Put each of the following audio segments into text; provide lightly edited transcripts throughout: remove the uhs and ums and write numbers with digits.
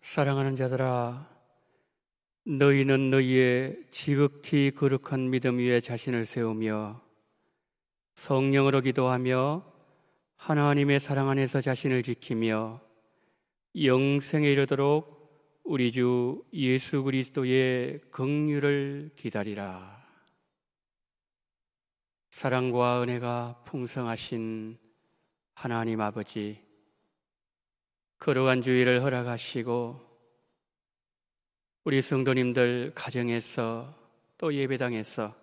사랑하는 자들아, 너희는 너희의 지극히 거룩한 믿음 위에 자신을 세우며 성령으로 기도하며 하나님의 사랑 안에서 자신을 지키며 영생에 이르도록 우리 주 예수 그리스도의 긍휼을 기다리라. 사랑과 은혜가 풍성하신 하나님 아버지, 거룩한 주일을 허락하시고 우리 성도님들 가정에서 또 예배당에서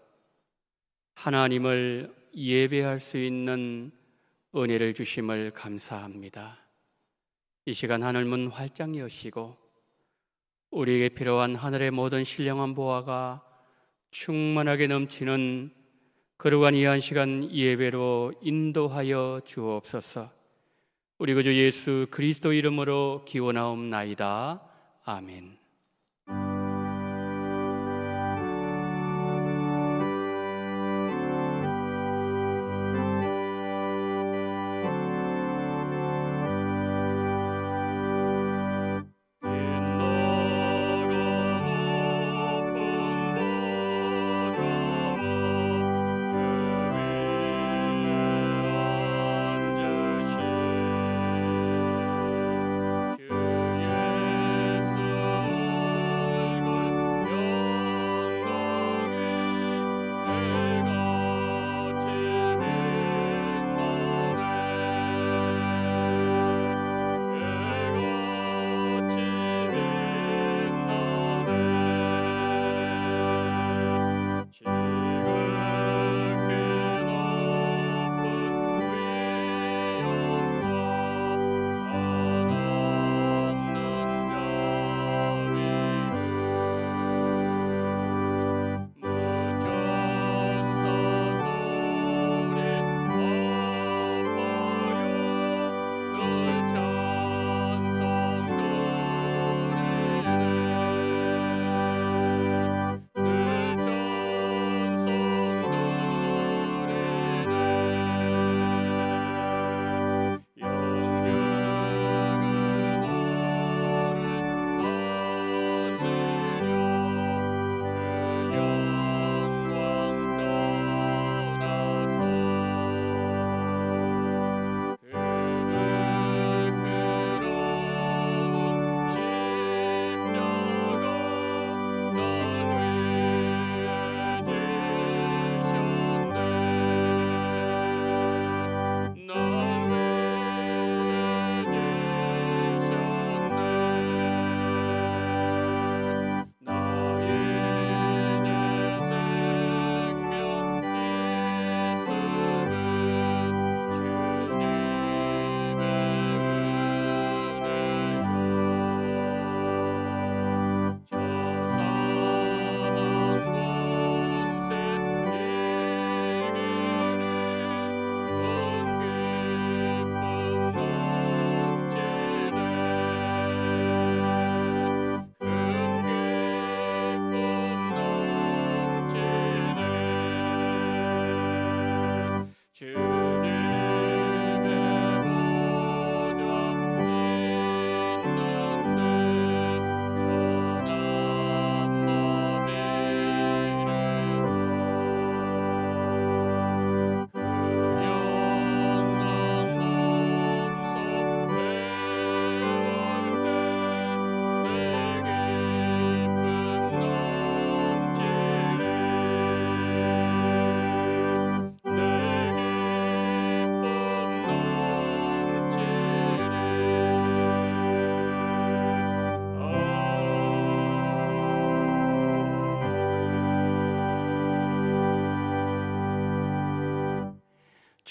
하나님을 예배할 수 있는 은혜를 주심을 감사합니다. 이 시간 하늘문 활짝 여시고 우리에게 필요한 하늘의 모든 신령한 보화가 충만하게 넘치는 거룩한 이 한 시간 예배로 인도하여 주옵소서. 우리 구주 예수 그리스도 이름으로 기원하옵나이다. 아멘.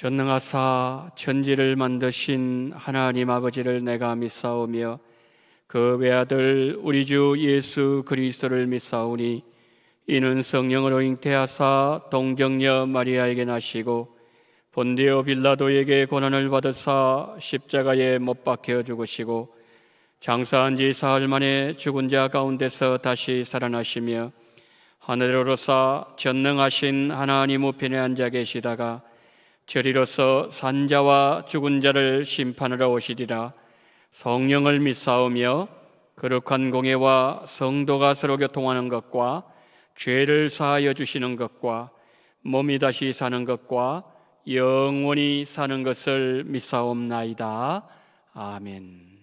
전능하사 천지를 만드신 하나님 아버지를 내가 믿사오며 그 외아들 우리 주 예수 그리스도를 믿사오니 이는 성령으로 잉태하사 동정녀 마리아에게 나시고 본디오 빌라도에게 고난을 받으사 십자가에 못 박혀 죽으시고 장사한 지 사흘 만에 죽은 자 가운데서 다시 살아나시며 하늘에 오르사 전능하신 하나님 우편에 앉아 계시다가 저리로서 산자와 죽은 자를 심판하러 오시리라. 성령을 믿사오며 거룩한 공예와 성도가 서로 교통하는 것과 죄를 사하여 주시는 것과 몸이 다시 사는 것과 영원히 사는 것을 믿사옵나이다. 아멘.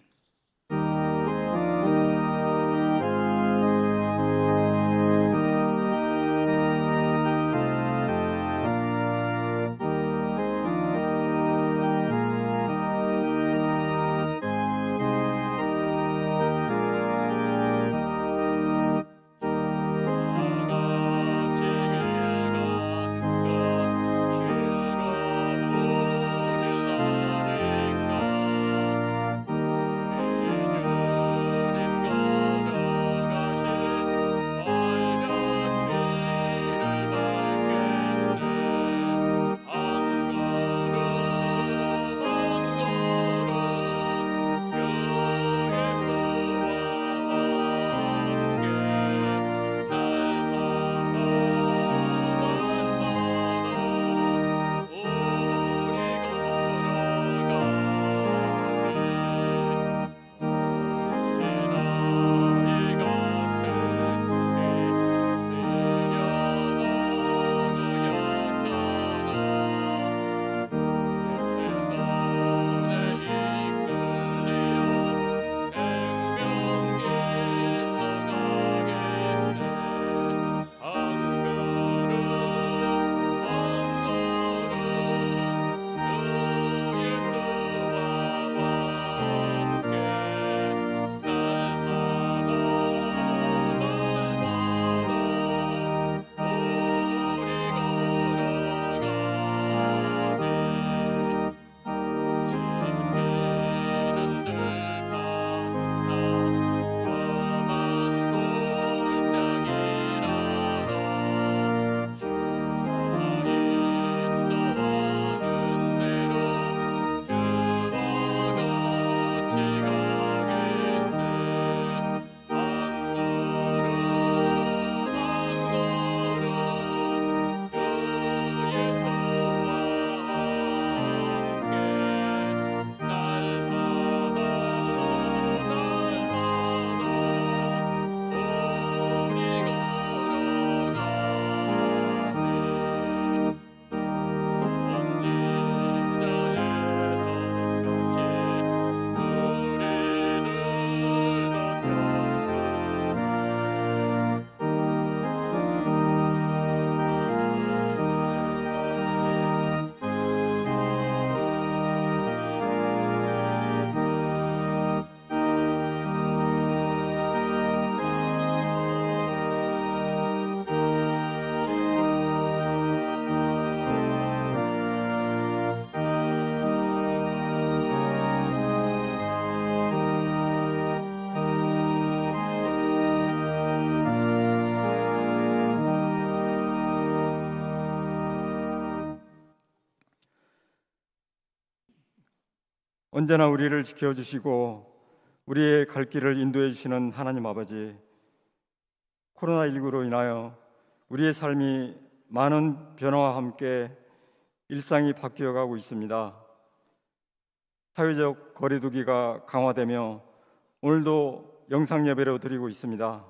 언제나 우리를 지켜주시고 우리의 갈 길을 인도해 주시는 하나님 아버지, 코로나19로 인하여 우리의 삶이 많은 변화와 함께 일상이 바뀌어 가고 있습니다. 사회적 거리두기가 강화되며 오늘도 영상 예배로 드리고 있습니다.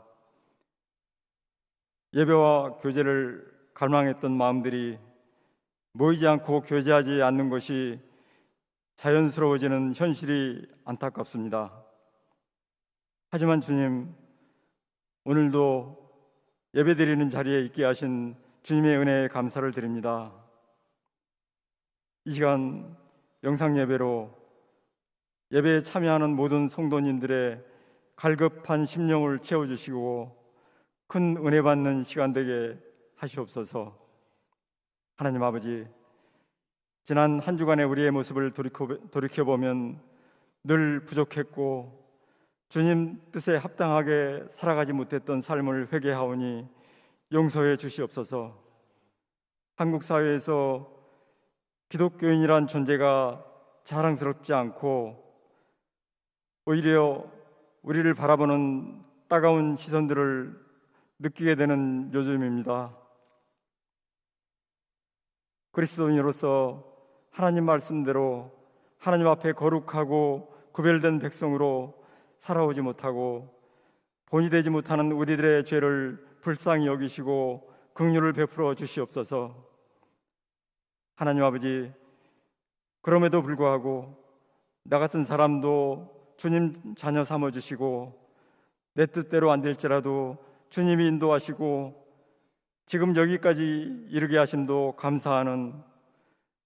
예배와 교제를 갈망했던 마음들이 모이지 않고 교제하지 않는 것이 자연스러워지는 현실이 안타깝습니다. 하지만 주님, 오늘도 예배드리는 자리에 있게 하신 주님의 은혜에 감사를 드립니다. 이 시간 영상 예배로 예배에 참여하는 모든 성도님들의 갈급한 심령을 채워주시고 큰 은혜 받는 시간 되게 하시옵소서. 하나님 아버지, 지난 한 주간의 우리의 모습을 돌이켜보면 늘 부족했고 주님 뜻에 합당하게 살아가지 못했던 삶을 회개하오니 용서해 주시옵소서. 한국 사회에서 기독교인이란 존재가 자랑스럽지 않고 오히려 우리를 바라보는 따가운 시선들을 느끼게 되는 요즘입니다. 그리스도인으로서 하나님 말씀대로 하나님 앞에 거룩하고 구별된 백성으로 살아오지 못하고 본이 되지 못하는 우리들의 죄를 불쌍히 여기시고 긍휼을 베풀어 주시옵소서. 하나님 아버지, 그럼에도 불구하고 나 같은 사람도 주님 자녀 삼아 주시고 내 뜻대로 안 될지라도 주님이 인도하시고 지금 여기까지 이르게 하심도 감사하는,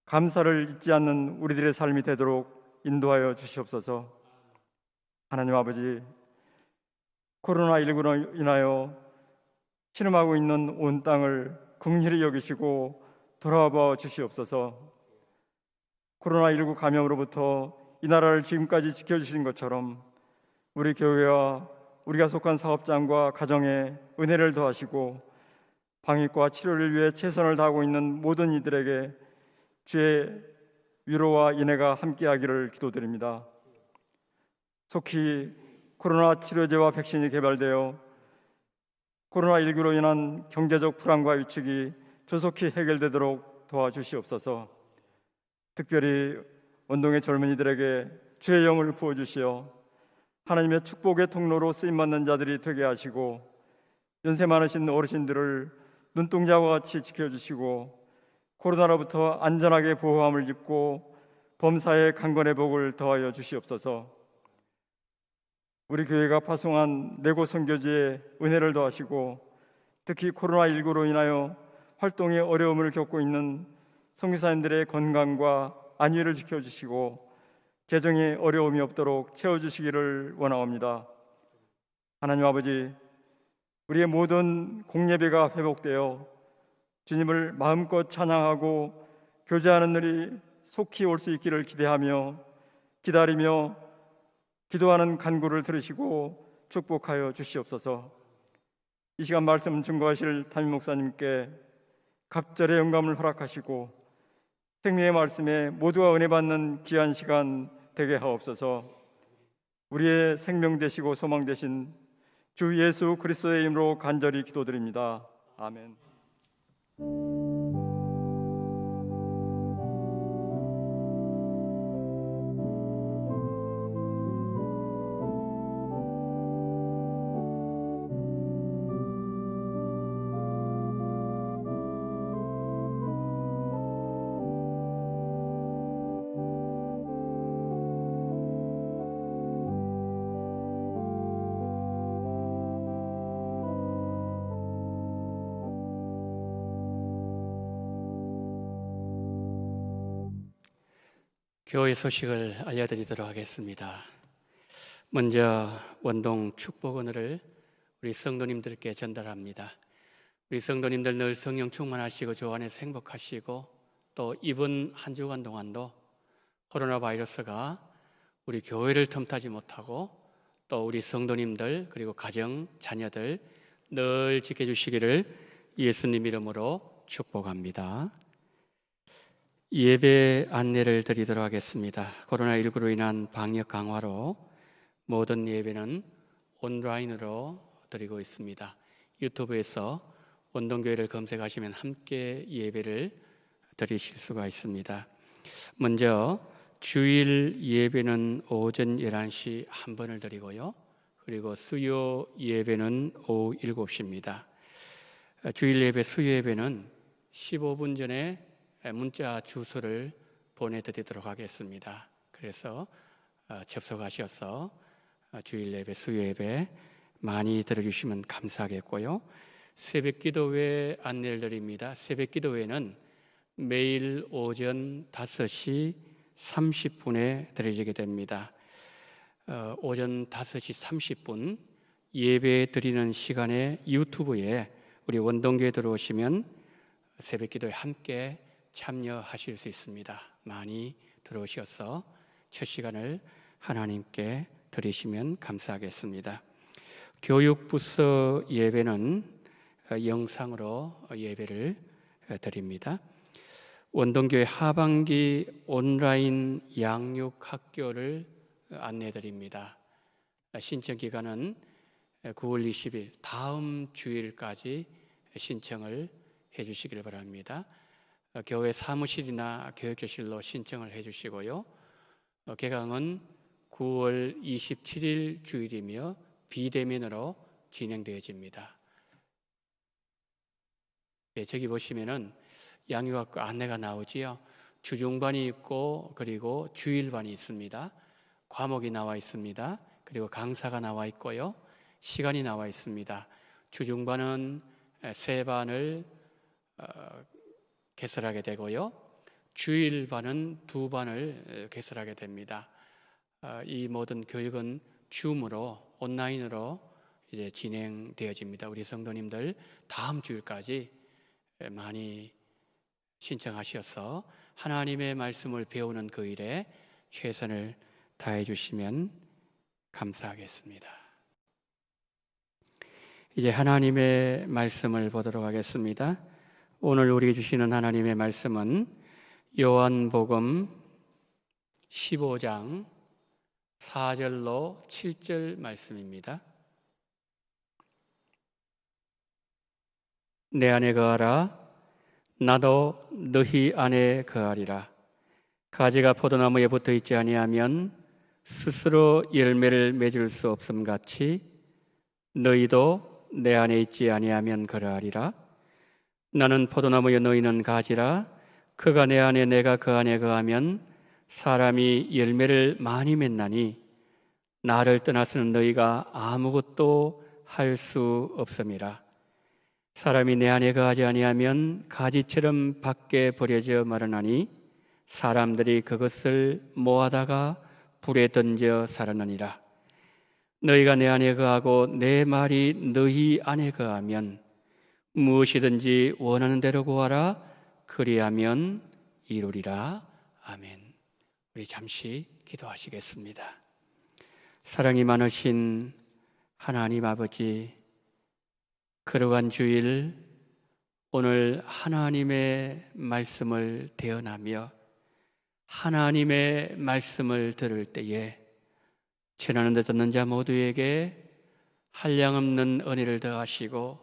감사를 잊지 않는 우리들의 삶이 되도록 인도하여 주시옵소서. 하나님 아버지, 코로나19로 인하여 신음하고 있는 온 땅을 긍휼히 여기시고 돌아봐 주시옵소서. 코로나19 감염으로부터 이 나라를 지금까지 지켜주신 것처럼 우리 교회와 우리가 속한 사업장과 가정에 은혜를 더하시고 방역과 치료를 위해 최선을 다하고 있는 모든 이들에게 주의 위로와 인애가 함께하기를 기도드립니다. 속히 코로나 치료제와 백신이 개발되어 코로나19로 인한 경제적 불안과 위축이 조속히 해결되도록 도와주시옵소서. 특별히 원동의 젊은이들에게 주의 영을 부어주시어 하나님의 축복의 통로로 쓰임받는 자들이 되게 하시고 연세 많으신 어르신들을 눈동자와 같이 지켜주시고 코로나로부터 안전하게 보호함을 입고 범사의 강건의 복을 더하여 주시옵소서. 우리 교회가 파송한 네곳 선교지에 은혜를 더하시고 특히 코로나19로 인하여 활동에 어려움을 겪고 있는 선교사님들의 건강과 안위를 지켜주시고 재정에 어려움이 없도록 채워주시기를 원하옵니다. 하나님 아버지, 우리의 모든 공예배가 회복되어 주님을 마음껏 찬양하고 교제하는 날이 속히 올 수 있기를 기대하며 기다리며 기도하는 간구를 들으시고 축복하여 주시옵소서. 이 시간 말씀 증거하실 담임 목사님께 갑절의 영감을 허락하시고 생명의 말씀에 모두가 은혜 받는 귀한 시간 되게 하옵소서. 우리의 생명 되시고 소망 되신 주 예수 그리스도의 이름으로 간절히 기도드립니다. 아멘. 교회 소식을 알려드리도록 하겠습니다. 먼저 원동 축복원을 우리 성도님들께 전달합니다. 우리 성도님들 늘 성령 충만하시고 주 안에서 행복하시고 또 이번 한 주간 동안도 코로나 바이러스가 우리 교회를 틈타지 못하고 또 우리 성도님들 그리고 가정, 자녀들 늘 지켜주시기를 예수님 이름으로 축복합니다. 예배 안내를 드리도록 하겠습니다. 코로나19로 인한 방역 강화로 모든 예배는 온라인으로 드리고 있습니다. 유튜브에서 원동교회를 검색하시면 함께 예배를 드리실 수가 있습니다. 먼저 주일 예배는 오전 11시 한 번을 드리고요. 그리고 수요 예배는 오후 7시입니다. 주일 예배, 수요 예배는 15분 전에 문자 주소를 보내드리도록 하겠습니다. 그래서 접속하셔서 주일 예배, 수요 예배 많이 들어주시면 감사하겠고요. 새벽 기도회 안내를 드립니다. 새벽 기도회는 매일 오전 5시 30분에 드려지게 됩니다. 오전 5시 30분 예배 드리는 시간에 유튜브에 우리 원동교회 들어오시면 새벽 기도에 함께 참여하실 수 있습니다. 많이 들어오셔서 첫 시간을 하나님께 드리시면 감사하겠습니다. 교육부서 예배는 영상으로 예배를 드립니다. 원동교회 하반기 온라인 양육학교를 안내드립니다. 신청 기간은 9월 20일 다음 주일까지 신청을 해주시길 바랍니다. 교회 사무실이나 교육교실로 신청을 해주시고요. 개강은 9월 27일 주일이며 비대면으로 진행되어집니다. 저기 보시면은 양육학교 안내가 나오지요. 주중반이 있고 그리고 주일반이 있습니다. 과목이 나와 있습니다. 그리고 강사가 나와 있고요. 시간이 나와 있습니다. 주중반은 3반을 개설하게 되고요. 주일반은 2반을 개설하게 됩니다. 이 모든 교육은 줌으로 온라인으로 이제 진행되어집니다. 우리 성도님들 다음 주일까지 많이 신청하셔서 하나님의 말씀을 배우는 그 일에 최선을 다해 주시면 감사하겠습니다. 이제 하나님의 말씀을 보도록 하겠습니다. 오늘 우리에게 주시는 하나님의 말씀은 요한복음 15장 4절로 7절 말씀입니다. 내 안에 거하라, 나도 너희 안에 거하리라. 가지가 포도나무에 붙어 있지 아니하면 스스로 열매를 맺을 수 없음 같이 너희도 내 안에 있지 아니하면 그러하리라. 나는 포도나무여 너희는 가지라. 그가 내 안에 내가 그 안에 거하면 사람이 열매를 많이 맺나니 나를 떠나서는 너희가 아무것도 할 수 없음이라. 사람이 내 안에 거하지 아니하면 가지처럼 밖에 버려져 마르나니 사람들이 그것을 모아다가 불에 던져 살아나니라. 너희가 내 안에 거하고 내 말이 너희 안에 거하면 무엇이든지 원하는 대로 구하라. 그리하면 이루리라. 아멘. 우리 잠시 기도하시겠습니다. 사랑이 많으신 하나님 아버지, 걸어간 주일 오늘 하나님의 말씀을 대언하며 하나님의 말씀을 들을 때에 지나는 데 듣는 자 모두에게 한량없는 은혜를 더하시고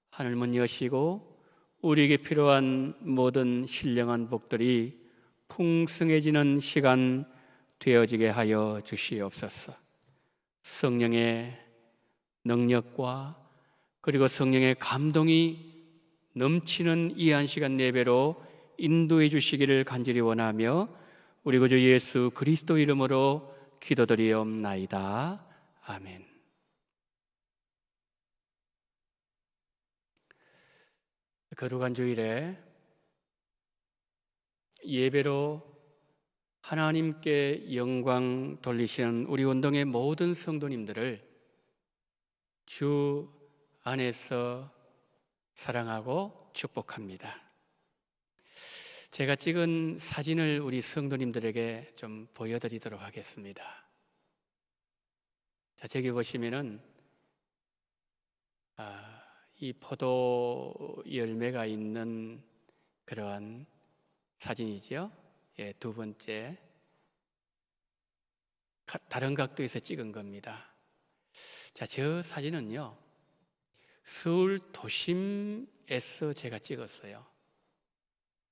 하늘문 여시고 우리에게 필요한 모든 신령한 복들이 풍성해지는 시간 되어지게 하여 주시옵소서. 성령의 능력과 그리고 성령의 감동이 넘치는 이 한 시간 예배로 인도해 주시기를 간절히 원하며 우리 구주 예수 그리스도 이름으로 기도드리옵나이다. 아멘. 거룩한 주일에 예배로 하나님께 영광 돌리시는 우리 운동의 모든 성도님들을 주 안에서 사랑하고 축복합니다. 제가 찍은 사진을 우리 성도님들에게 좀 보여드리도록 하겠습니다. 자, 저기 보시면은 이 포도 열매가 있는 그러한 사진이죠. 예, 두 번째 다른 각도에서 찍은 겁니다. 자, 저 사진은요 서울 도심에서 제가 찍었어요.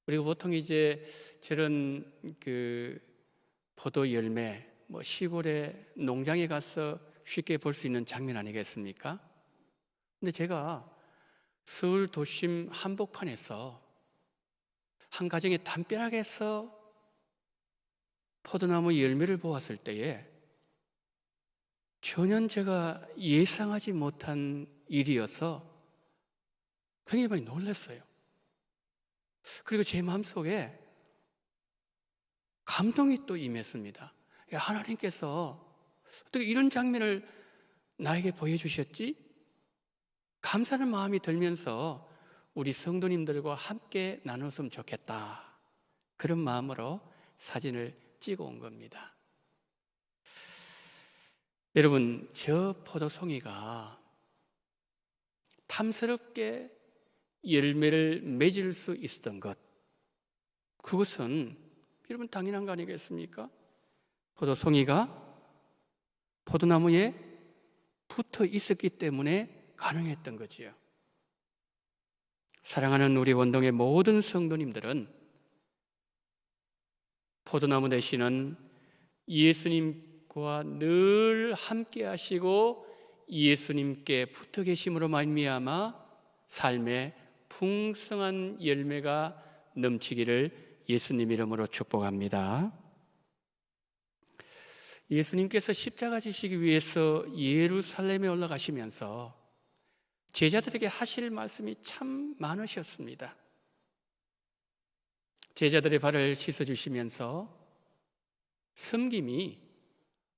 그리고 보통 이제 저런 그 포도 열매 시골에 농장에 가서 쉽게 볼 수 있는 장면 아니겠습니까? 근데 제가 서울 도심 한복판에서 한 가정의 담벼락에서 포도나무 열매를 보았을 때에 전혀 제가 예상하지 못한 일이어서 굉장히 많이 놀랐어요. 그리고 제 마음속에 감동이 또 임했습니다. 하나님께서 어떻게 이런 장면을 나에게 보여주셨지? 감사하는 마음이 들면서 우리 성도님들과 함께 나눴으면 좋겠다. 그런 마음으로 사진을 찍어 온 겁니다. 여러분, 저 포도송이가 탐스럽게 열매를 맺을 수 있었던 것, 그것은 여러분 당연한 거 아니겠습니까? 포도송이가 포도나무에 붙어 있었기 때문에 가능했던 거지요. 사랑하는 우리 원동의 모든 성도님들은 포도나무 되시는 예수님과 그와 늘 함께 하시고 예수님께 붙어 계심으로 말미암아 삶의 풍성한 열매가 넘치기를 예수님 이름으로 축복합니다. 예수님께서 십자가 지시기 위해서 예루살렘에 올라가시면서 제자들에게 하실 말씀이 참 많으셨습니다. 제자들의 발을 씻어주시면서 섬김이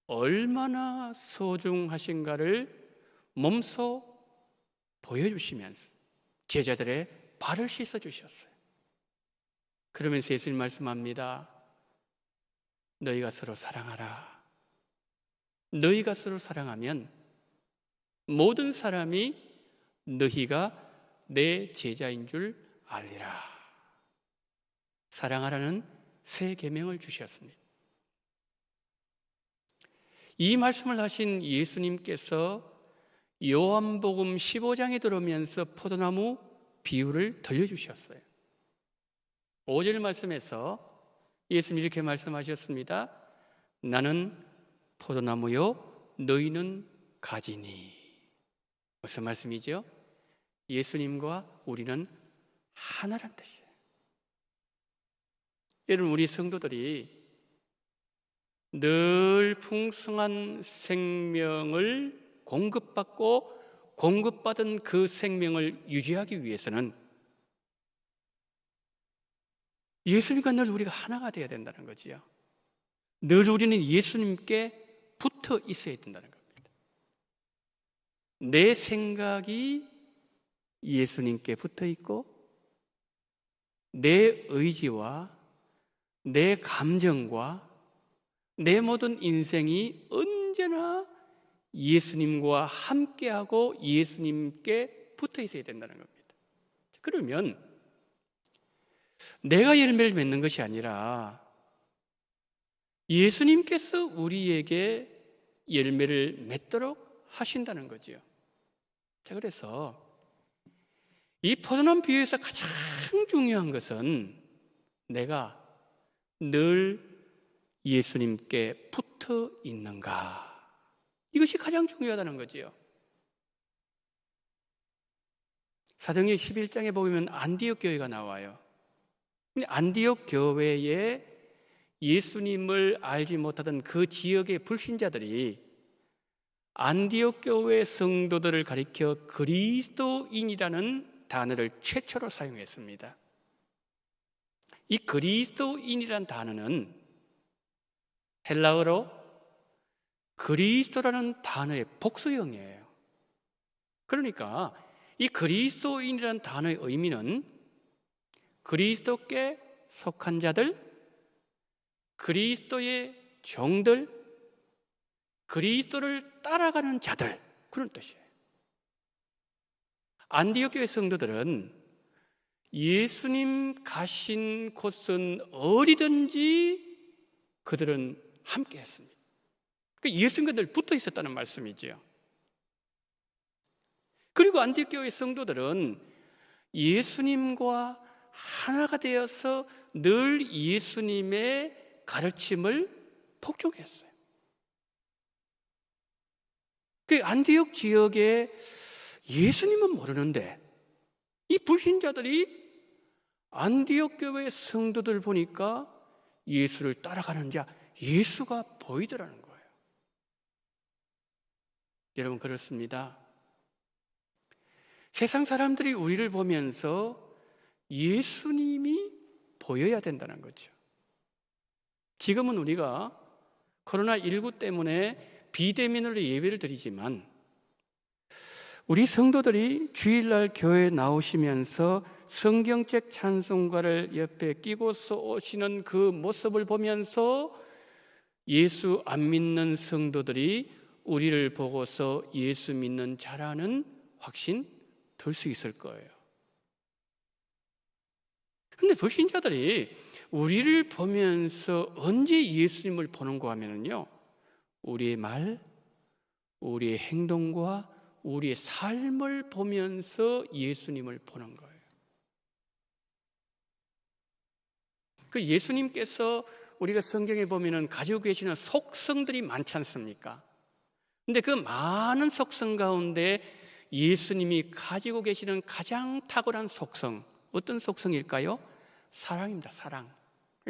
얼마나 소중하신가를 몸소 보여주시면서 제자들의 발을 씻어주셨어요. 그러면서 예수님 말씀합니다. 너희가 서로 사랑하라. 너희가 서로 사랑하면 모든 사람이 너희가 내 제자인 줄 알리라. 사랑하라는 새 계명을 주셨습니다. 이 말씀을 하신 예수님께서 요한복음 15장에 들어오면서 포도나무 비유를 들려주셨어요. 5절 말씀에서 예수님이 이렇게 말씀하셨습니다. 나는 포도나무요 너희는 가지니. 무슨 말씀이죠? 예수님과 우리는 하나란 뜻이에요. 여러분, 우리 성도들이 늘 풍성한 생명을 공급받고 공급받은 그 생명을 유지하기 위해서는 예수님과 늘 우리가 하나가 되어야 된다는 거지요. 늘 우리는 예수님께 붙어 있어야 된다는 겁니다. 내 생각이 예수님께 붙어 있고 내 의지와 내 감정과 내 모든 인생이 언제나 예수님과 함께하고 예수님께 붙어 있어야 된다는 겁니다. 그러면 내가 열매를 맺는 것이 아니라 예수님께서 우리에게 열매를 맺도록 하신다는 거지요. 자, 그래서 이 포도나무 비유에서 가장 중요한 것은 내가 늘 예수님께 붙어 있는가? 이것이 가장 중요하다는 거지요. 사도행전 11장에 보면 안디옥 교회가 나와요. 근데 안디옥 교회에 예수님을 알지 못하던 그 지역의 불신자들이 안디옥 교회 성도들을 가리켜 그리스도인이라는 단어를 최초로 사용했습니다. 이 그리스도인이라는 단어는 헬라어로 그리스도라는 단어의 복수형이에요. 그러니까 이 그리스도인이라는 단어의 의미는 그리스도께 속한 자들, 그리스도의 종들, 그리스도를 따라가는 자들, 그런 뜻이에요. 안디옥 교회 성도들은 예수님 가신 곳은 어디든지 그들은 함께 했습니다. 그러니까 예수님과 늘 붙어 있었다는 말씀이죠. 그리고 안디옥 교회 성도들은 예수님과 하나가 되어서 늘 예수님의 가르침을 복종했어요. 그 안디옥 지역에 예수님은 모르는데 이 불신자들이 안디옥 교회 성도들 보니까 예수를 따라가는 자, 예수가 보이더라는 거예요. 여러분, 그렇습니다. 세상 사람들이 우리를 보면서 예수님이 보여야 된다는 거죠. 지금은 우리가 코로나19 때문에 비대면으로 예배를 드리지만 우리 성도들이 주일날 교회에 나오시면서 성경책 찬송가를 옆에 끼고서 오시는 그 모습을 보면서 예수 안 믿는 성도들이 우리를 보고서 예수 믿는 자라는 확신 들 수 있을 거예요. 근데 불신자들이 우리를 보면서 언제 예수님을 보는가 하면요, 우리의 말, 우리의 행동과 우리의 삶을 보면서 예수님을 보는 거예요. 그 예수님께서 우리가 성경에 보면은 가지고 계시는 속성들이 많지 않습니까? 근데 그 많은 속성 가운데 예수님이 가지고 계시는 가장 탁월한 속성, 어떤 속성일까요? 사랑입니다. 사랑.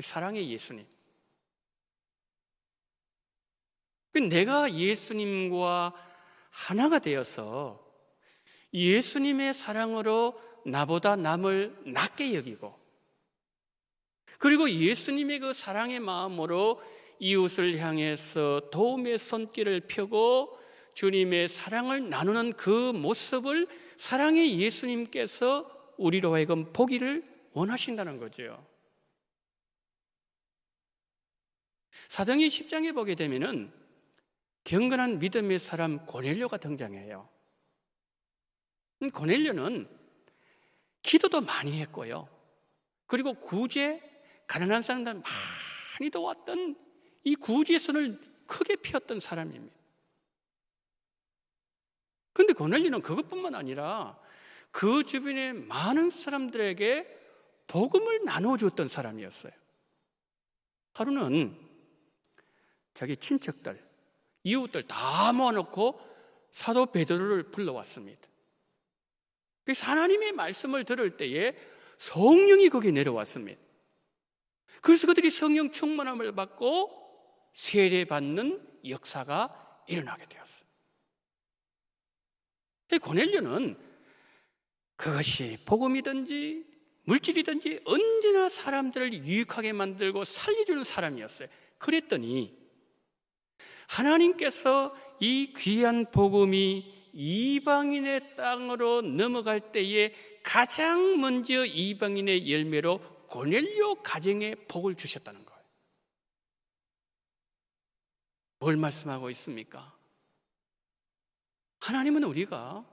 사랑의 예수님. 내가 예수님과 하나가 되어서 예수님의 사랑으로 나보다 남을 낮게 여기고, 그리고 예수님의 그 사랑의 마음으로 이웃을 향해서 도움의 손길을 펴고 주님의 사랑을 나누는 그 모습을 사랑의 예수님께서 우리로 하여금 보기를 원하신다는 거죠. 사도행전 10장에 보게 되면은 경건한 믿음의 사람 고넬료가 등장해요. 고넬료는 기도도 많이 했고요. 그리고 구제, 가난한 사람들 많이 도왔던 이 구제의 손을 크게 펴었던 사람입니다. 그런데 고넬료는 그것뿐만 아니라 그 주변의 많은 사람들에게 복음을 나눠주었던 사람이었어요. 하루는 자기 친척들, 이웃들 다 모아놓고 사도 베드로를 불러왔습니다. 그래서 하나님의 말씀을 들을 때에 성령이 거기에 내려왔습니다. 그래서 그들이 성령 충만함을 받고 세례받는 역사가 일어나게 되었어요. 고넬료는 그것이 복음이든지 물질이든지 언제나 사람들을 유익하게 만들고 살려주는 사람이었어요. 그랬더니 하나님께서 이 귀한 복음이 이방인의 땅으로 넘어갈 때에 가장 먼저 이방인의 열매로 고넬료 가정에 복을 주셨다는 거예요. 뭘 말씀하고 있습니까? 하나님은 우리가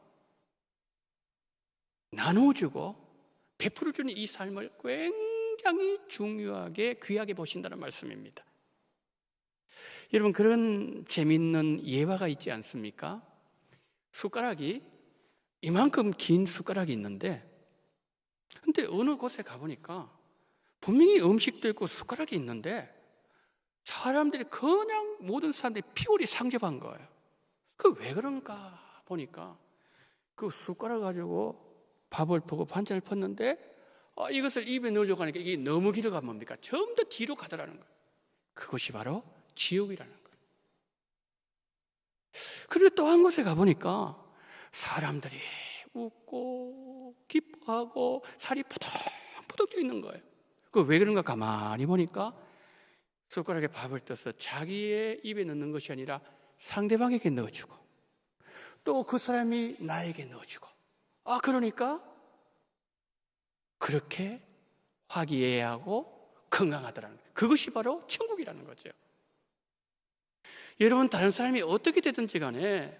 나눠주고 베풀어주는 이 삶을 굉장히 중요하게 귀하게 보신다는 말씀입니다. 여러분, 그런 재미있는 예화가 있지 않습니까? 숟가락이 이만큼 긴 숟가락이 있는데, 근데 어느 곳에 가보니까 분명히 음식도 있고 숟가락이 있는데 사람들이 그냥 모든 사람들이 피골이 상접한 거예요. 그 왜 그런가 보니까 그 숟가락 가지고 밥을 퍼고 반찬을 폈는데 이것을 입에 넣으려고 하니까 이게 너무 길어가면 뭡니까? 전부 다 뒤로 가더라는 거예요. 그것이 바로 지옥이라는 거예요. 그리고 또 한 곳에 가보니까 사람들이 웃고 기뻐하고 살이 푸덕푸덕 쪄 있는 거예요. 그 왜 그런가 가만히 보니까 숟가락에 밥을 떠서 자기의 입에 넣는 것이 아니라 상대방에게 넣어주고 또 그 사람이 나에게 넣어주고, 그러니까 그렇게 화기애애하고 건강하더라는 거예요. 그것이 바로 천국이라는 거죠. 여러분, 다른 사람이 어떻게 되든지 간에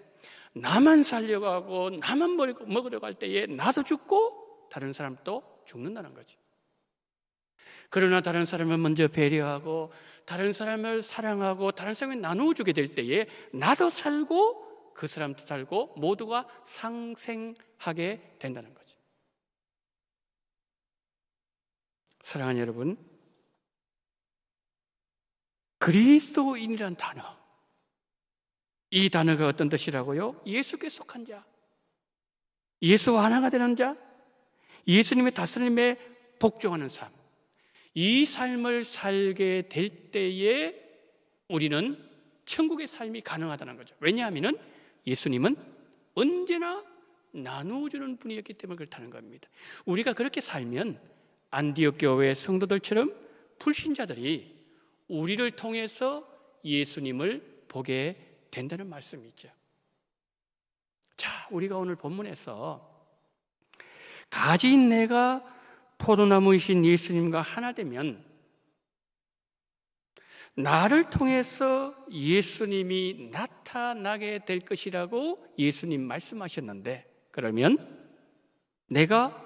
나만 살려고 하고 나만 먹으려고 할 때에 나도 죽고 다른 사람도 죽는다는 거지. 그러나 다른 사람을 먼저 배려하고 다른 사람을 사랑하고 다른 사람을 나누어주게 될 때에 나도 살고 그 사람도 살고 모두가 상생하게 된다는 거지. 사랑하는 여러분, 그리스도인이란 단어, 이 단어가 어떤 뜻이라고요? 예수께 속한 자, 예수와 하나가 되는 자, 예수님의 다스림에 복종하는 삶, 이 삶을 살게 될 때에 우리는 천국의 삶이 가능하다는 거죠. 왜냐하면 예수님은 언제나 나누어주는 분이었기 때문에 그렇다는 겁니다. 우리가 그렇게 살면 안디옥 교회 성도들처럼 불신자들이 우리를 통해서 예수님을 보게 된다는 말씀이죠. 자, 우리가 오늘 본문에서 가진 내가 포도나무이신 예수님과 하나 되면 나를 통해서 예수님이 나타나게 될 것이라고 예수님 말씀하셨는데, 그러면 내가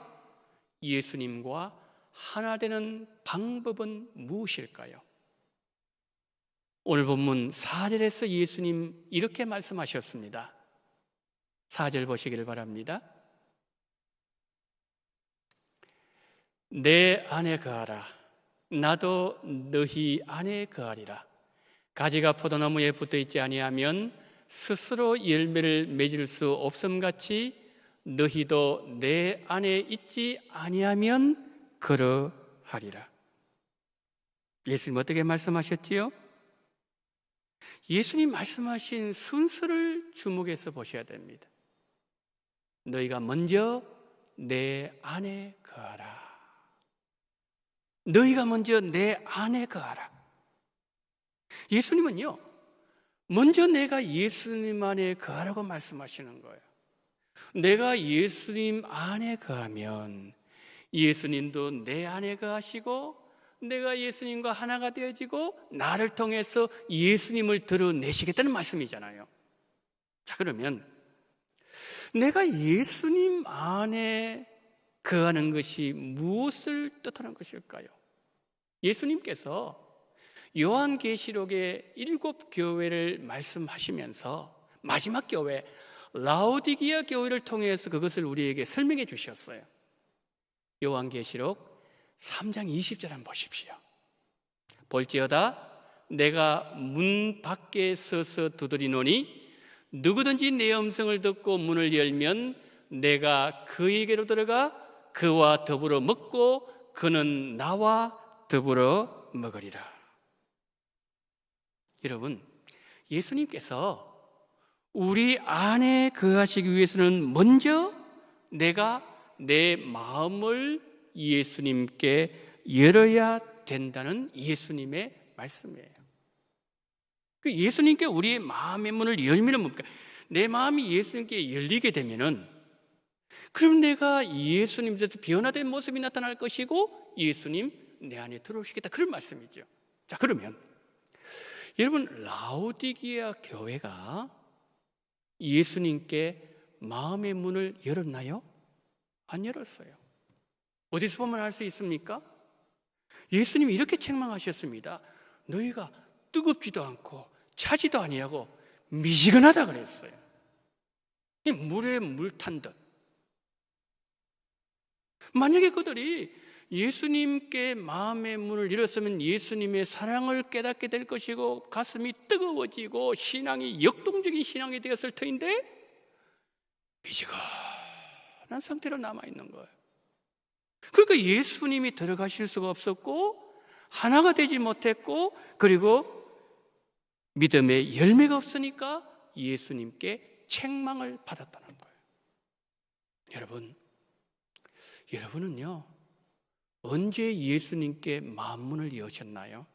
예수님과 하나 되는 방법은 무엇일까요? 오늘 본문 4절에서 예수님 이렇게 말씀하셨습니다. 4절 보시기를 바랍니다. 내 안에 거하라. 나도 너희 안에 거하리라. 가지가 포도나무에 붙어 있지 아니하면 스스로 열매를 맺을 수 없음같이 너희도 내 안에 있지 아니하면 그러하리라. 예수님 어떻게 말씀하셨지요? 예수님 말씀하신 순서를 주목해서 보셔야 됩니다. 너희가 먼저 내 안에 거하라. 너희가 먼저 내 안에 거하라. 예수님은요, 먼저 내가 예수님 안에 거하라고 말씀하시는 거예요. 내가 예수님 안에 거하면 예수님도 내 안에 거하시고 내가 예수님과 하나가 되어지고 나를 통해서 예수님을 드러내시겠다는 말씀이잖아요. 자, 그러면 내가 예수님 안에 거하는 것이 무엇을 뜻하는 것일까요? 예수님께서 요한계시록의 7교회를 말씀하시면서 마지막 교회 라오디게아 교회를 통해서 그것을 우리에게 설명해 주셨어요. 요한계시록 3장 20절 한번 보십시오. 볼지어다 내가 문 밖에 서서 두드리노니 누구든지 내 음성을 듣고 문을 열면 내가 그에게로 들어가 그와 더불어 먹고 그는 나와 더불어 먹으리라. 여러분, 예수님께서 우리 안에 거하시기 위해서는 먼저 내가 내 마음을 예수님께 열어야 된다는 예수님의 말씀이에요. 그 예수님께 우리의 마음의 문을 열면 뭡니까? 내 마음이 예수님께 열리게 되면은 그럼 내가 예수님께서 변화된 모습이 나타날 것이고 예수님 내 안에 들어오시겠다, 그런 말씀이죠. 자, 그러면 여러분, 라오디게아 교회가 예수님께 마음의 문을 열었나요? 안 열었어요. 어디서 보면 알 수 있습니까? 예수님이 이렇게 책망하셨습니다. 너희가 뜨겁지도 않고 차지도 아니하고 미지근하다 그랬어요. 물에 물 탄 듯. 만약에 그들이 예수님께 마음의 문을 열었으면 예수님의 사랑을 깨닫게 될 것이고 가슴이 뜨거워지고 신앙이 역동적인 신앙이 되었을 터인데 미지근한 상태로 남아있는 거예요. 그러니까 예수님이 들어가실 수가 없었고 하나가 되지 못했고 그리고 믿음의 열매가 없으니까 예수님께 책망을 받았다는 거예요. 여러분은요, 언제 예수님께 마음문을 여셨나요?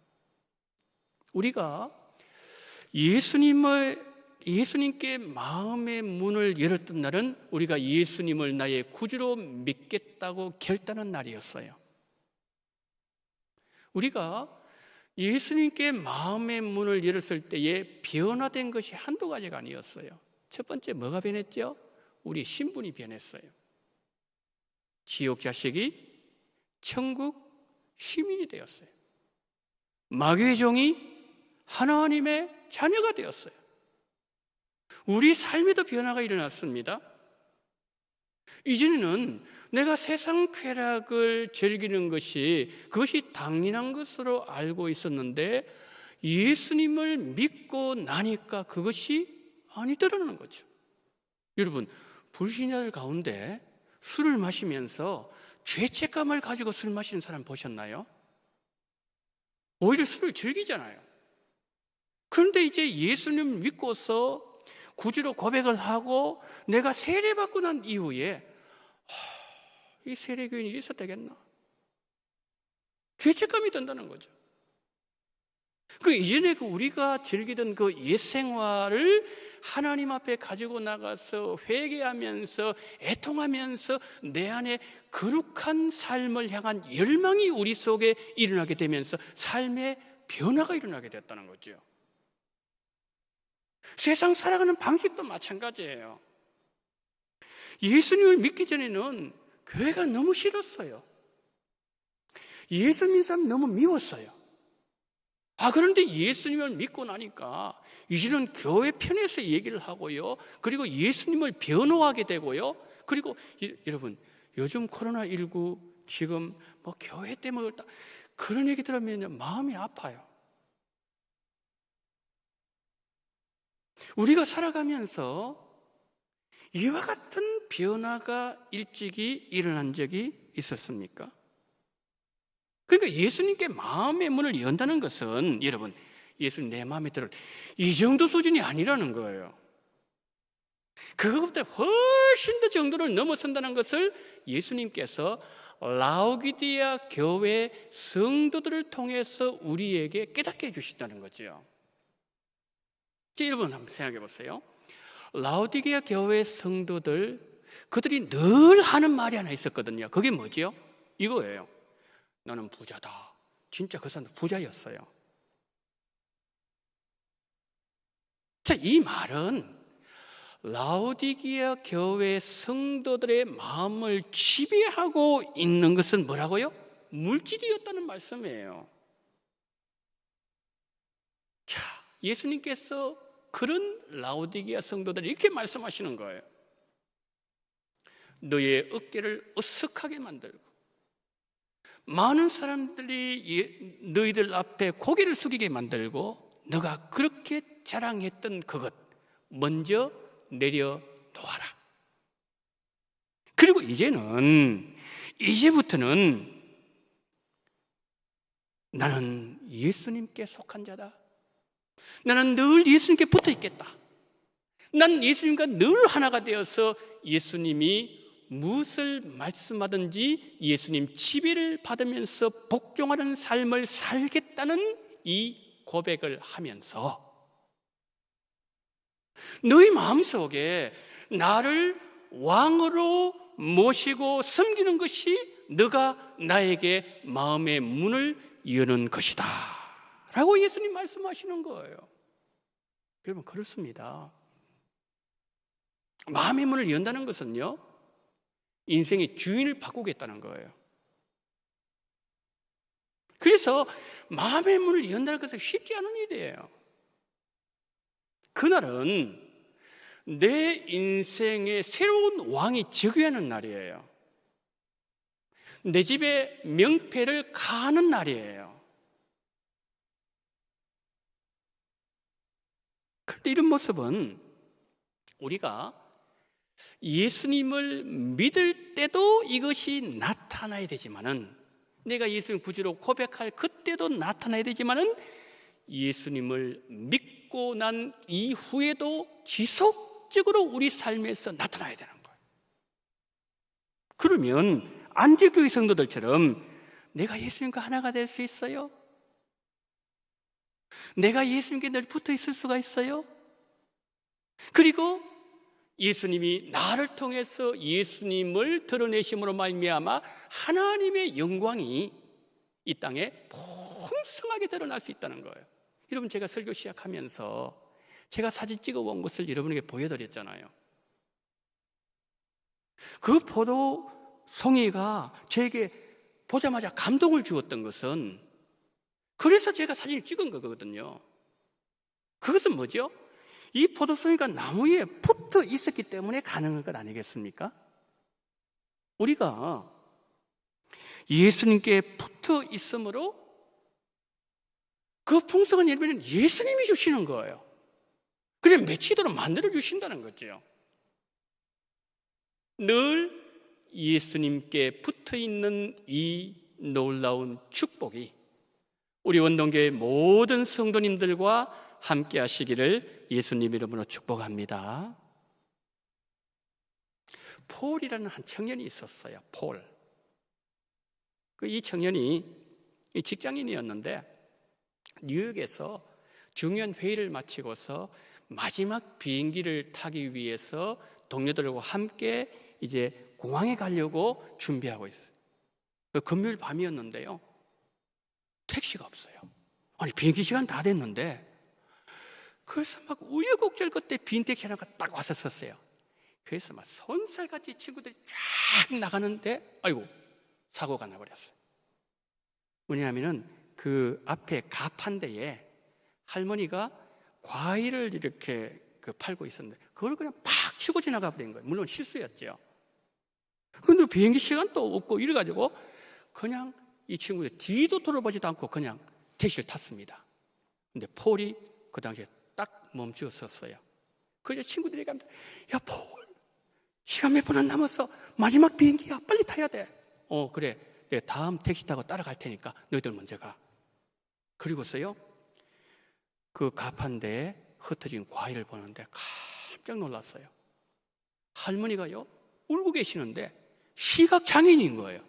우리가 예수님께 마음의 문을 열었던 날은 우리가 예수님을 나의 구주로 믿겠다고 결단한 날이었어요. 우리가 예수님께 마음의 문을 열었을 때에 변화된 것이 한두 가지가 아니었어요. 첫 번째 뭐가 변했죠? 우리 신분이 변했어요. 지옥 자식이 천국 시민이 되었어요. 마귀의 종이 하나님의 자녀가 되었어요. 우리 삶에도 변화가 일어났습니다. 이전에는 내가 세상 쾌락을 즐기는 것이 그것이 당연한 것으로 알고 있었는데 예수님을 믿고 나니까 그것이 아니더라는 거죠. 여러분, 불신자들 가운데 술을 마시면서 죄책감을 가지고 술 마시는 사람 보셨나요? 오히려 술을 즐기잖아요. 그런데 이제 예수님을 믿고서 구주로 고백을 하고 내가 세례받고 난 이후에 이 세례교인이 이래서 되겠나? 죄책감이 든다는 거죠. 그 이전에 우리가 즐기던 그 옛 생활을 하나님 앞에 가지고 나가서 회개하면서 애통하면서 내 안에 거룩한 삶을 향한 열망이 우리 속에 일어나게 되면서 삶의 변화가 일어나게 됐다는 거죠. 세상 살아가는 방식도 마찬가지예요. 예수님을 믿기 전에는 교회가 너무 싫었어요. 예수 믿는 사람이 너무 미웠어요. 그런데 예수님을 믿고 나니까 이제는 교회 편에서 얘기를 하고요. 그리고 예수님을 변호하게 되고요. 그리고 여러분, 요즘 코로나19 지금 뭐 교회 때문에 그런 얘기 들으면 마음이 아파요. 우리가 살아가면서 이와 같은 변화가 일찍이 일어난 적이 있었습니까? 그러니까 예수님께 마음의 문을 연다는 것은 여러분, 예수님 내 마음에 들어 이 정도 수준이 아니라는 거예요. 그것보다 훨씬 더 정도를 넘어선다는 것을 예수님께서 라오디게아 교회 성도들을 통해서 우리에게 깨닫게 해주신다는 거죠. 여러분 한번 생각해 보세요. 라오디게아 교회 성도들, 그들이 늘 하는 말이 하나 있었거든요. 그게 뭐지요? 이거예요. 나는 부자다. 진짜 그 사람들 부자였어요. 자, 이 말은 라오디게아 교회 성도들의 마음을 지배하고 있는 것은 뭐라고요? 물질이었다는 말씀이에요. 자, 예수님께서 그런 라오디게아 성도들이 이렇게 말씀하시는 거예요. 너의 어깨를 으쓱하게 만들고 많은 사람들이 너희들 앞에 고개를 숙이게 만들고 너가 그렇게 자랑했던 그것 먼저 내려놓아라. 그리고 이제부터는 나는 예수님께 속한 자다. 나는 늘 예수님께 붙어 있겠다. 난 예수님과 늘 하나가 되어서 예수님이 무엇을 말씀하든지 예수님 지배를 받으면서 복종하는 삶을 살겠다는 이 고백을 하면서 너희 마음속에 나를 왕으로 모시고 섬기는 것이 너가 나에게 마음의 문을 여는 것이다 라고 예수님 말씀하시는 거예요. 여러분, 그렇습니다. 마음의 문을 연다는 것은요, 인생의 주인을 바꾸겠다는 거예요. 그래서 마음의 문을 연다는 것은 쉽지 않은 일이에요. 그날은 내 인생의 새로운 왕이 즉위하는 날이에요. 내 집에 명패를 가하는 날이에요. 그런데 이런 모습은 우리가 예수님을 믿을 때도 이것이 나타나야 되지만은, 내가 예수님 구주로 고백할 그때도 나타나야 되지만은, 예수님을 믿고 난 이후에도 지속적으로 우리 삶에서 나타나야 되는 거예요. 그러면 안디옥교회 성도들처럼 내가 예수님과 하나가 될 수 있어요? 내가 예수님께 늘 붙어 있을 수가 있어요? 그리고 예수님이 나를 통해서 예수님을 드러내심으로 말미암아 하나님의 영광이 이 땅에 풍성하게 드러날 수 있다는 거예요. 여러분, 제가 설교 시작하면서 제가 사진 찍어온 것을 여러분에게 보여드렸잖아요. 그 포도송이가 저에게 보자마자 감동을 주었던 것은, 그래서 제가 사진을 찍은 거거든요. 그것은 뭐죠? 이 포도송이가 나무 위에 붙어 있었기 때문에 가능한 것 아니겠습니까? 우리가 예수님께 붙어 있으므로 그 풍성한 열매는 예수님이 주시는 거예요. 그래 맺히도록 만들어 주신다는 거죠. 늘 예수님께 붙어 있는 이 놀라운 축복이 우리 원동교회 모든 성도님들과 함께 하시기를 예수님 이름으로 축복합니다. 폴이라는 한 청년이 있었어요. 폴. 이 청년이 직장인이었는데 뉴욕에서 중요한 회의를 마치고서 마지막 비행기를 타기 위해서 동료들과 함께 이제 공항에 가려고 준비하고 있었어요. 금요일 밤이었는데요. 택시가 없어요. 아니 비행기 시간 다 됐는데, 그래서 막 우여곡절 끝에 빈 택시 하나가 딱 왔었어요. 그래서 막 손살같이 친구들이 쫙 나가는데 아이고 사고가 나버렸어요. 뭐냐면은 그 앞에 가판대에 할머니가 과일을 이렇게 팔고 있었는데 그걸 그냥 팍 치고 지나가 버린 거예요. 물론 실수였죠. 근데 비행기 시간도 없고 이래가지고 그냥 이 친구들 뒤도 돌아보지도 않고 그냥 택시를 탔습니다. 근데 폴이 그 당시에 딱 멈추었었어요. 그래서 친구들이 얘기합니다. 야, 폴, 시간 몇 분 안 남았어. 마지막 비행기야. 빨리 타야 돼. 그래. 내가 다음 택시 타고 따라갈 테니까 너희들 먼저 가. 그리고서요, 그 가판대에 흩어진 과일을 보는데 깜짝 놀랐어요. 할머니가요, 울고 계시는데 시각장애인인 거예요.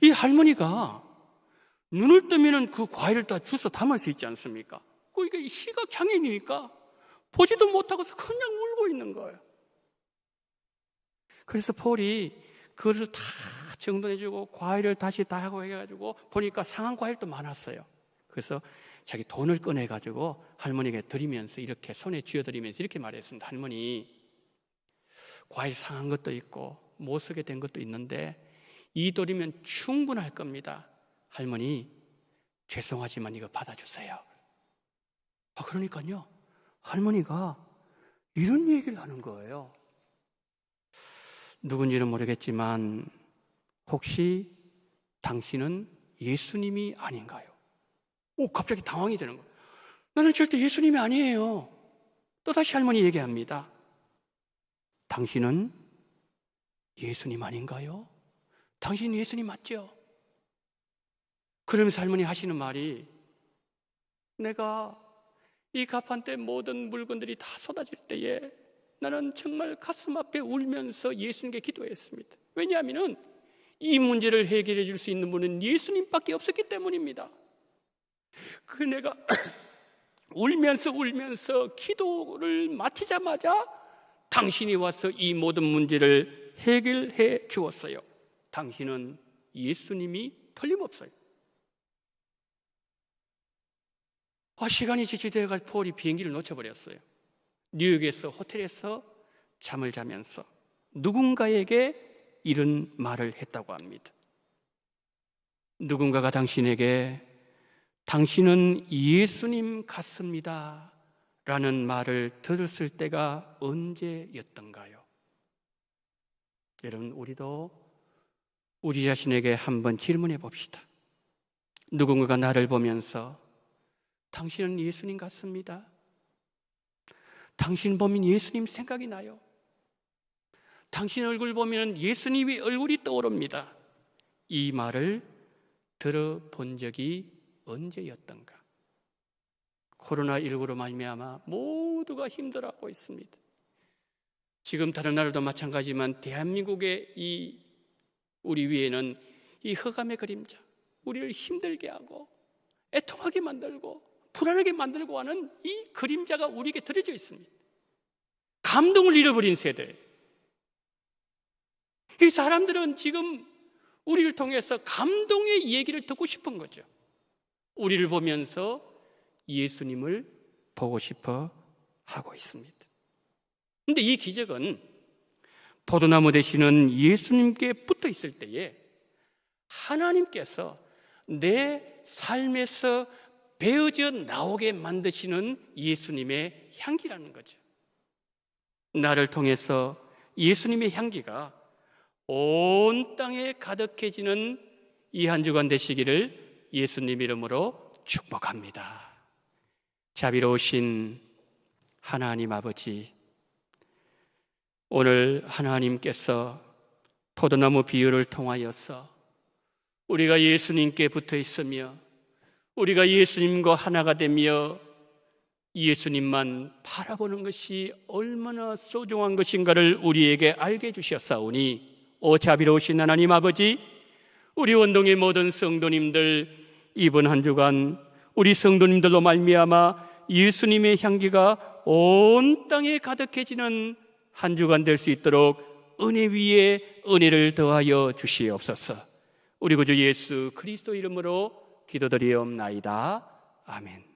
이 할머니가 눈을 뜨면 그 과일을 다 주워 담을 수 있지 않습니까? 이게 시각장애인이니까 보지도 못하고서 그냥 울고 있는 거예요. 그래서 폴이 그것을 다 정돈해주고 과일을 다시 다 하고 해가지고 보니까 상한 과일도 많았어요. 그래서 자기 돈을 꺼내가지고 할머니에게 드리면서 이렇게 손에 쥐어드리면서 이렇게 말했습니다. 할머니, 과일 상한 것도 있고 못 쓰게 된 것도 있는데 이 돈이면 충분할 겁니다. 할머니, 죄송하지만 이거 받아주세요. 그러니까요, 할머니가 이런 얘기를 하는 거예요. 누군지는 모르겠지만 혹시 당신은 예수님이 아닌가요? 갑자기 당황이 되는 거예요. 나는 절대 예수님이 아니에요. 또다시 할머니 얘기합니다. 당신은 예수님 아닌가요? 당신 예수님 맞죠? 그러면서 할머니 하시는 말이, 내가 이 가판대 모든 물건들이 다 쏟아질 때에 나는 정말 가슴 아프게 울면서 예수님께 기도했습니다. 왜냐하면 이 문제를 해결해 줄 수 있는 분은 예수님밖에 없었기 때문입니다. 그 내가 울면서 기도를 마치자마자 당신이 와서 이 모든 문제를 해결해 주었어요. 당신은 예수님이 틀림없어요. 시간이 지체되어가 폴이 비행기를 놓쳐버렸어요. 뉴욕에서 호텔에서 잠을 자면서 누군가에게 이런 말을 했다고 합니다. 누군가가 당신에게 당신은 예수님 같습니다 라는 말을 들었을 때가 언제였던가요? 여러분, 우리도 우리 자신에게 한번 질문해 봅시다. 누군가가 나를 보면서 당신은 예수님 같습니다, 당신 보면 예수님 생각이 나요, 당신 얼굴 보면 예수님의 얼굴이 떠오릅니다, 이 말을 들어본 적이 언제였던가? 코로나19로 말미암아 모두가 힘들어하고 있습니다. 지금 다른 나라도 마찬가지지만 대한민국의 우리 위에는 이 흑암의 그림자, 우리를 힘들게 하고 애통하게 만들고 불안하게 만들고 하는 이 그림자가 우리에게 들여져 있습니다. 감동을 잃어버린 세대. 이 사람들은 지금 우리를 통해서 감동의 얘기를 듣고 싶은 거죠. 우리를 보면서 예수님을 보고 싶어 하고 있습니다. 그런데 이 기적은 포도나무 되시는 예수님께 붙어 있을 때에 하나님께서 내 삶에서 배어져 나오게 만드시는 예수님의 향기라는 거죠. 나를 통해서 예수님의 향기가 온 땅에 가득해지는 이 한 주간 되시기를 예수님 이름으로 축복합니다. 자비로우신 하나님 아버지, 오늘 하나님께서 포도나무 비유를 통하여서 우리가 예수님께 붙어 있으며 우리가 예수님과 하나가 되며 예수님만 바라보는 것이 얼마나 소중한 것인가를 우리에게 알게 해주셨사오니, 오 자비로우신 하나님 아버지, 우리 원동의 모든 성도님들 이번 한 주간 우리 성도님들로 말미암아 예수님의 향기가 온 땅에 가득해지는 한 주간 될 수 있도록 은혜 위에 은혜를 더하여 주시옵소서. 우리 구주 예수 그리스도 이름으로 기도드리옵나이다. 아멘.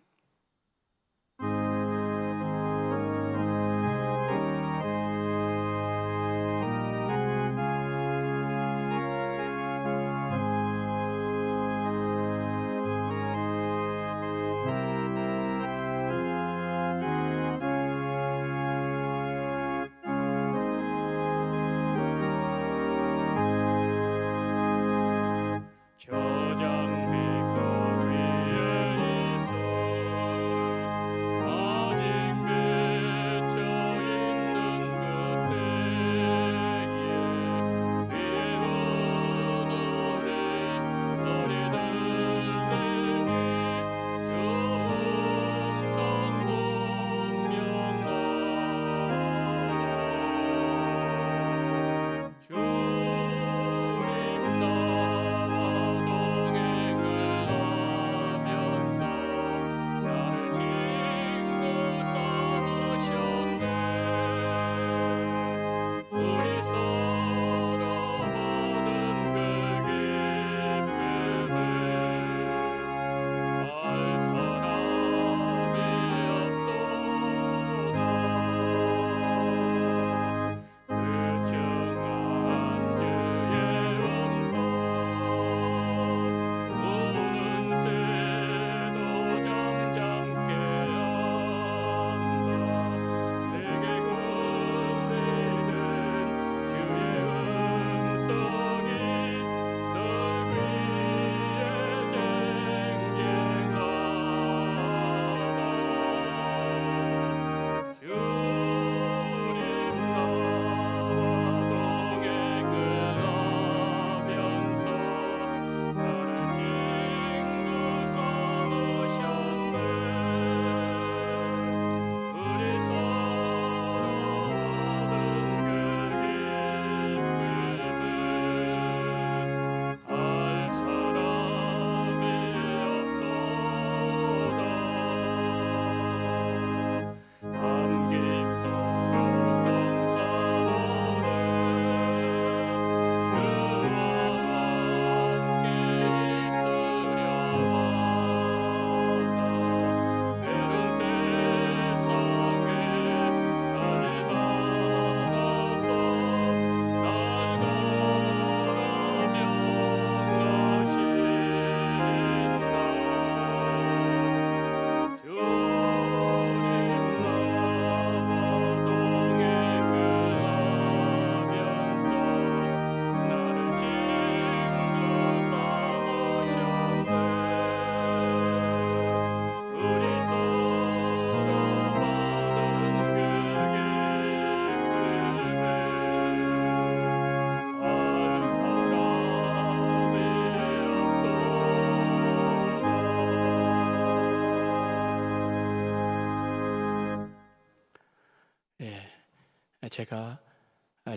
제가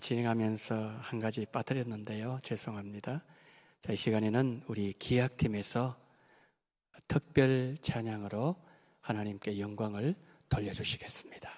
진행하면서 한 가지 빠뜨렸는데요. 죄송합니다. 자, 이 시간에는 우리 기악팀에서 특별 찬양으로 하나님께 영광을 돌려주시겠습니다.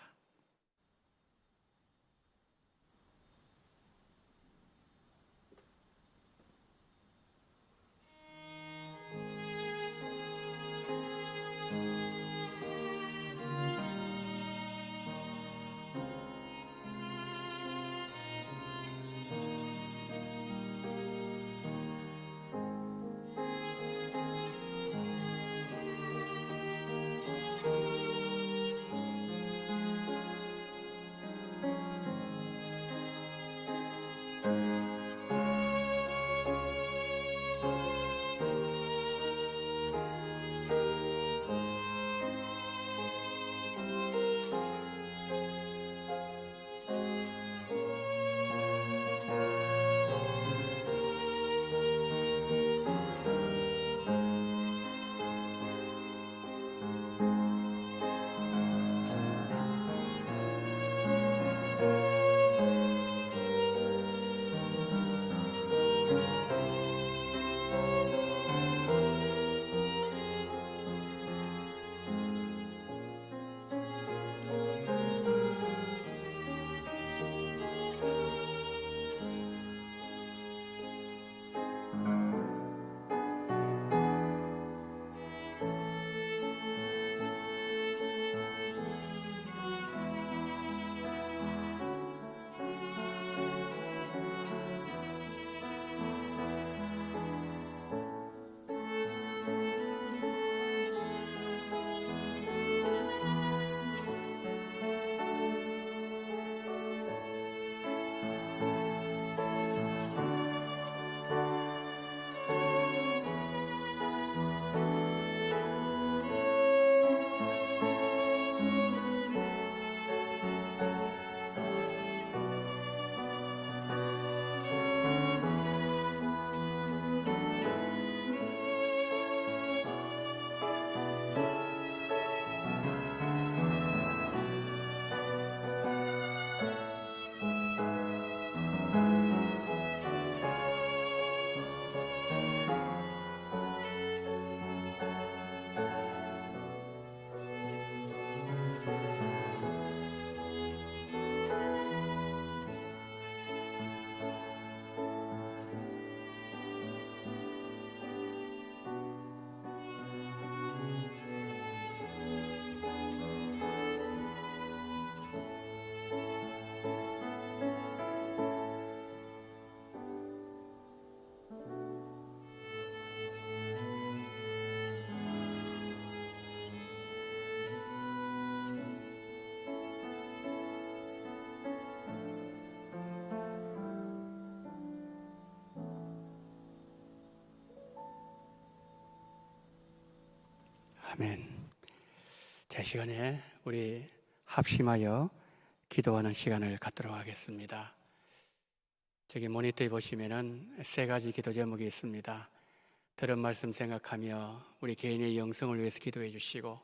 아멘. 자, 시간에 우리 합심하여 기도하는 시간을 갖도록 하겠습니다. 저기 모니터에 보시면은 3가지 기도 제목이 있습니다. 들은 말씀 생각하며 우리 개인의 영성을 위해서 기도해 주시고,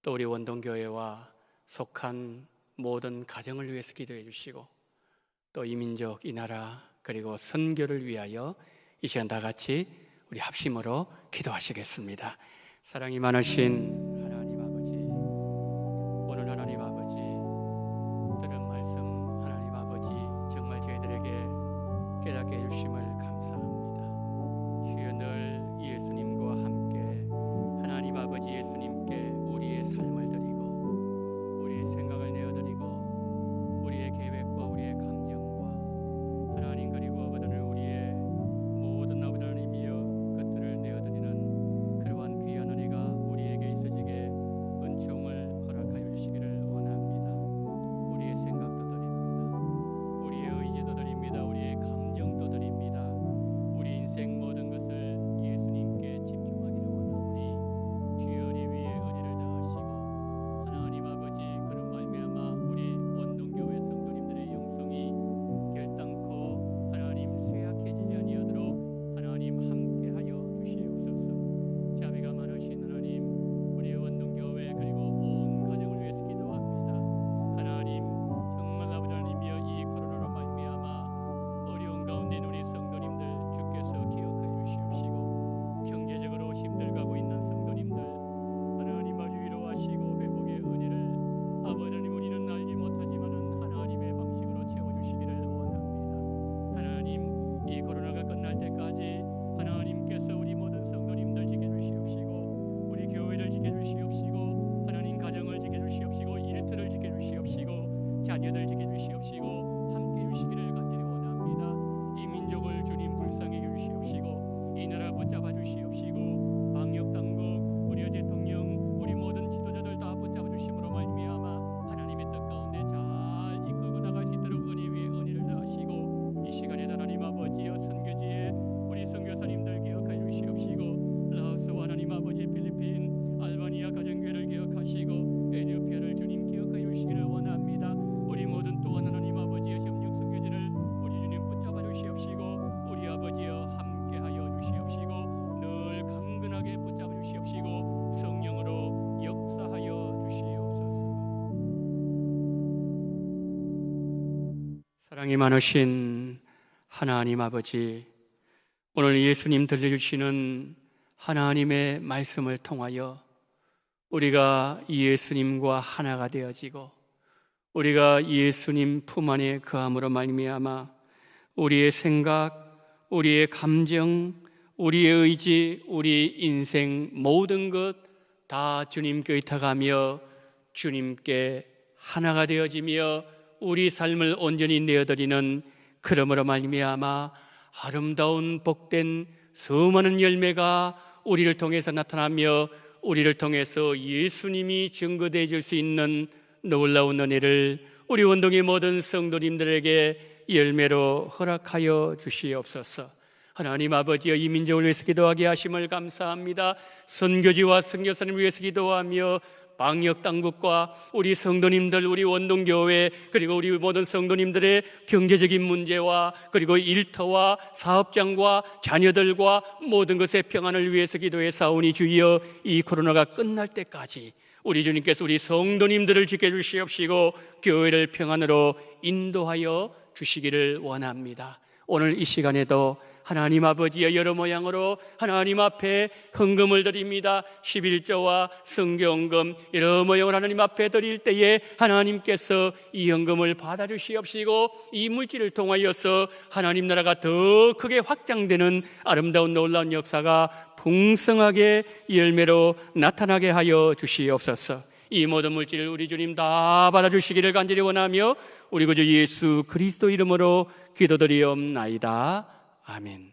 또 우리 원동교회와 속한 모든 가정을 위해서 기도해 주시고, 또 이 민족, 이 나라, 그리고 선교를 위하여 이 시간 다 같이 우리 합심으로 기도하시겠습니다. 사랑이 많으신 하나님 아버지, 오늘 하나님 아버지 들은 말씀 하나님 아버지 정말 저희들에게 깨닫게 해주심을 감사합니다. 주여, 늘 예수님과 함께 하나님 아버지 예수님께 우리의 삶을 드리고 우리의 생각을 내어드리고 우리의 계획과 우리의 감정과 하나님 그리고 아버지는 우리의 모든 아버지 하나님이여 것들을 내어드리는 그러한 귀한 은혜가 우리에게 있어지게 사랑이 많으신 하나님 아버지, 오늘 예수님 들려주시는 하나님의 말씀을 통하여 우리가 예수님과 하나가 되어지고 우리가 예수님 품 안에 거함으로 말미암아 우리의 생각, 우리의 감정, 우리의 의지, 우리 인생 모든 것 다 주님께 의탁하며 주님께 하나가 되어지며 우리 삶을 온전히 내어드리는, 그러므로 말미암아 아름다운 복된 수많은 열매가 우리를 통해서 나타나며 우리를 통해서 예수님이 증거되어 줄 수 있는 놀라운 은혜를 우리 원동의 모든 성도님들에게 열매로 허락하여 주시옵소서. 하나님 아버지여, 이 민족을 위해서 기도하게 하심을 감사합니다. 선교지와 선교사님을 위해서 기도하며 방역 당국과 우리 성도님들, 우리 원동교회, 그리고 우리 모든 성도님들의 경제적인 문제와 그리고 일터와 사업장과 자녀들과 모든 것의 평안을 위해서 기도해 사오니 주여, 이 코로나가 끝날 때까지 우리 주님께서 우리 성도님들을 지켜주시옵시고 교회를 평안으로 인도하여 주시기를 원합니다. 오늘 이 시간에도 하나님 아버지의 여러 모양으로 하나님 앞에 헌금을 드립니다. 11조와 성경금 여러 모양을 하나님 앞에 드릴 때에 하나님께서 이 헌금을 받아주시옵시고 이 물질을 통하여서 하나님 나라가 더 크게 확장되는 아름다운 놀라운 역사가 풍성하게 열매로 나타나게 하여 주시옵소서. 이 모든 물질을 우리 주님 다 받아주시기를 간절히 원하며 우리 구주 예수 그리스도 이름으로 기도드리옵나이다. 아멘.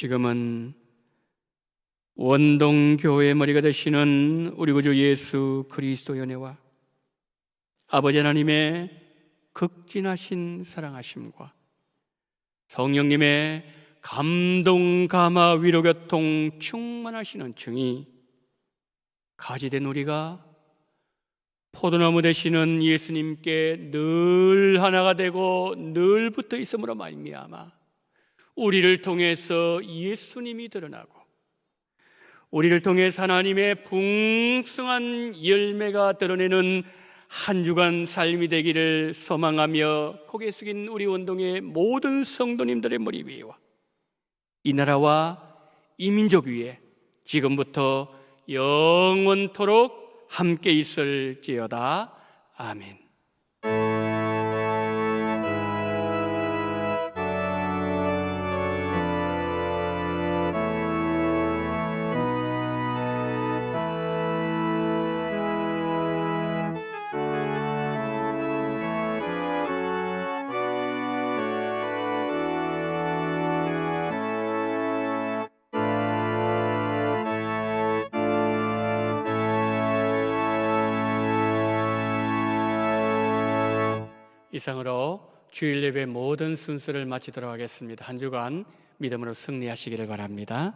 지금은 원동교회 머리가 되시는 우리 구주 예수 그리스도의 은혜와 아버지 하나님의 극진하신 사랑하심과 성령님의 감동, 감화, 위로, 교통 충만하시는 증이 가지된 우리가 포도나무 되시는 예수님께 늘 하나가 되고 늘 붙어 있음으로 말미암아 우리를 통해서 예수님이 드러나고 우리를 통해서 하나님의 풍성한 열매가 드러내는 한 주간 삶이 되기를 소망하며 고개 숙인 우리 원동의 모든 성도님들의 머리 위와 이 나라와 이 민족 위에 지금부터 영원토록 함께 있을지어다. 아멘. 이상으로 주일 예배 모든 순서를 마치도록 하겠습니다. 한 주간 믿음으로 승리하시기를 바랍니다.